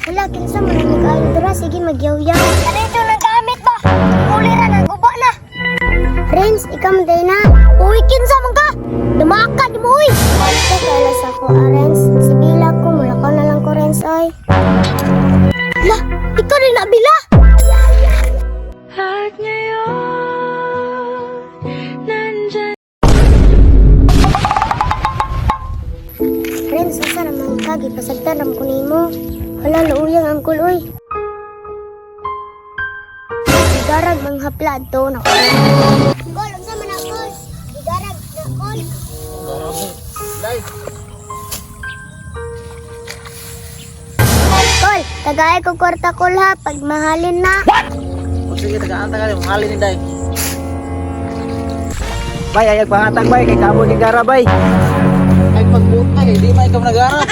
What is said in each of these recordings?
Hala, kinsa man ang nag-ayo dira, sige magyaw-yaw. Dito na gamit ba? Kulira na, guba na. Renz, ikaw man day na. Uy, kinsa man ka? Dumakan mo, uy. Ito kailas ako, Renz. Sibila ko, mula ka na lang ko, Renz, ay. Hala, ikaw rin na, Bila. At ngayon, nandyan. Renz, asa naman ka? Gipasagtan ang kunin mo. Hala, lauyang ang kuloy. Igarag mang hapla to na ko. Kol, unsa man ako? Igarag na kol. Kol, tagay ko kwarta kol ha pag mahalin na. O sige, tagaan tagaan, mahalin ni Day. Bay, ayag pangatag bay, kay kamo ni Gara bay. Ay magbutay, di may ikaw nagara.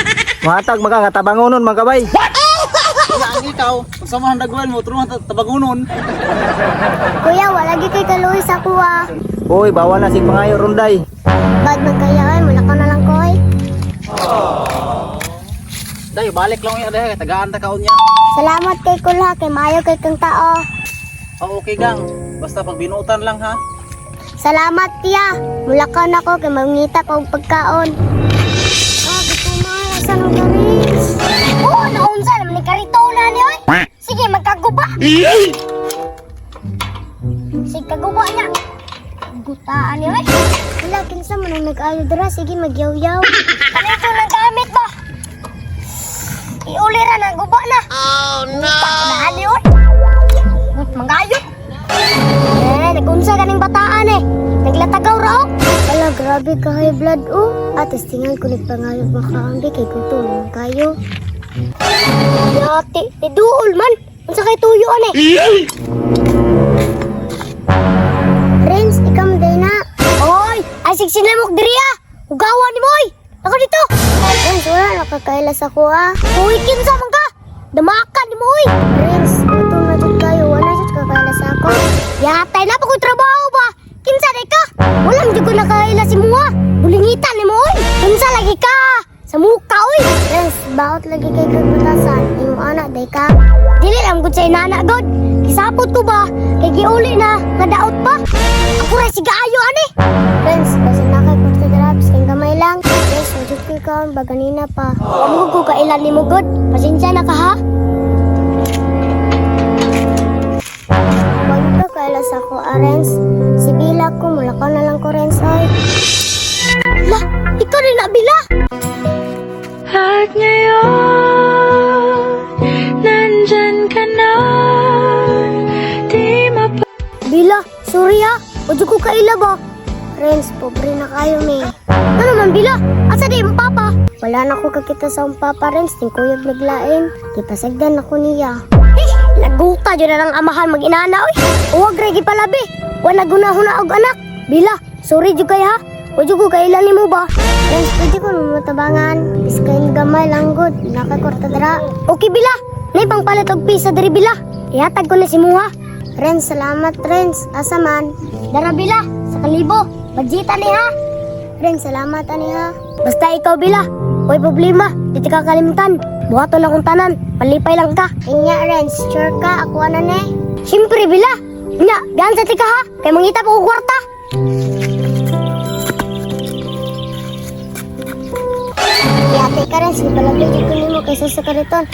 Mahatag maka katabangonon mga bay. Ina ang ikaw, sama ang dagwan mo, truman tabangonon. Kuya, wala gi kay kaluoy sa kuha. Uy, bawal na si pangayo ronday. Bad magkayaan, mula ka na lang koy. Day, balik lang yung Day, tagaan ta kaon niya. Salamat kay kulha, kay maayo kay kang tao. Oh, okay gang, basta pag binutan lang ha. Salamat tiya. Mula ka na ko kay mangita ko og pagkaon. Ah, gusto na sa nang garis. Oh, naunsa naman ni karitola ni oy. Sige, magkaguba. Sige, kaguba niya. Gutaan ni oy. Wala, kinsa man ang nag-ayo dira, sige magyaw-yaw. Dito na gamit ba? Iulira na, guba na. Oh no. Nani oy. Mangayot. Nagunsa ka ng bataan eh. Naglatagaw raw. Ala, grabe ka high blood oh. Atas tingnan ko nagpangayot makaambi kay kutulong kayo. Yati, iduol man. Unsa kay tuyo ane? Renz, ikaw man day na. Oy, ay siksin lamok diri ah. Ugawan ni mo oy. Ako dito. Renz, wala nakakailas ako ah. Uy, kinsa man ka? Damakan ni mo oy. Renz, ito na dyan kayo. Wala dyan kakailas ako. Yatay na pa ko'y trabaho ba? Kinsa day ka? Wala mo dyan ko nakailas si mo ah. Bulingitan ni mo oy. Kinsa lagi ka? Sa muka oy. Renz, baot lagi kay kagbatasan. Yung anak day ka. Dili lang gud sa inana god. Kisapot ko ba? Kay giuli na. Nadaot pa. Ako rin si Gaayo ani. Renz, basta na kay pagkadrabs kay gamay lang. Renz, wajud ko ikaw ba ganina pa. Amog ko kailan ni mo god. Pasensya na ka ha. Wag ka kailas ako, Renz. Sibila ko, mula ka na lang ko, Renz, ay. La, ikaw rin na, Bila. At ngayon, nandyan ka na. Di mapa... Bila, sorry ha. Wajud ko kaila ba? Renz, pobre na kayo, may. Ano man, Bila? Asa di yung papa? Wala na ko kakita sa papa, Renz. Ting kuyog naglain. Di pasagdan ako niya. Laguta dyan na lang amahan mag-inana, oy. Huwag regi palabi. Wala gunahuna og anak. Bila, sorry dyan kay ha. Wajud ko kailan ni mo ba? Renz, pwede ko matabangan. Biskayin gamay lang good. Nakakorta dara. Okay, Bila. Nay pang palit og pisa diri, Bila. Ihatag ko na si Muha. Renz, salamat, Renz. Asa man? Dara, Bila. Sa kalibo. Budgeta ni ha. Renz, salamat ani ha. Basta ikaw, Bila. Huwag problema. Dito ka kalimutan. Buhato lang kong tanan. Palipay lang ka. Inya, Renz. Sure ka? Ako ano na eh. Siyempre, Bila. Inya, gaan sa tika ha. Kaya mangita po ko kwarta. Yate ka, Renz. Ipalabig ko ni mo kaysa sa kariton.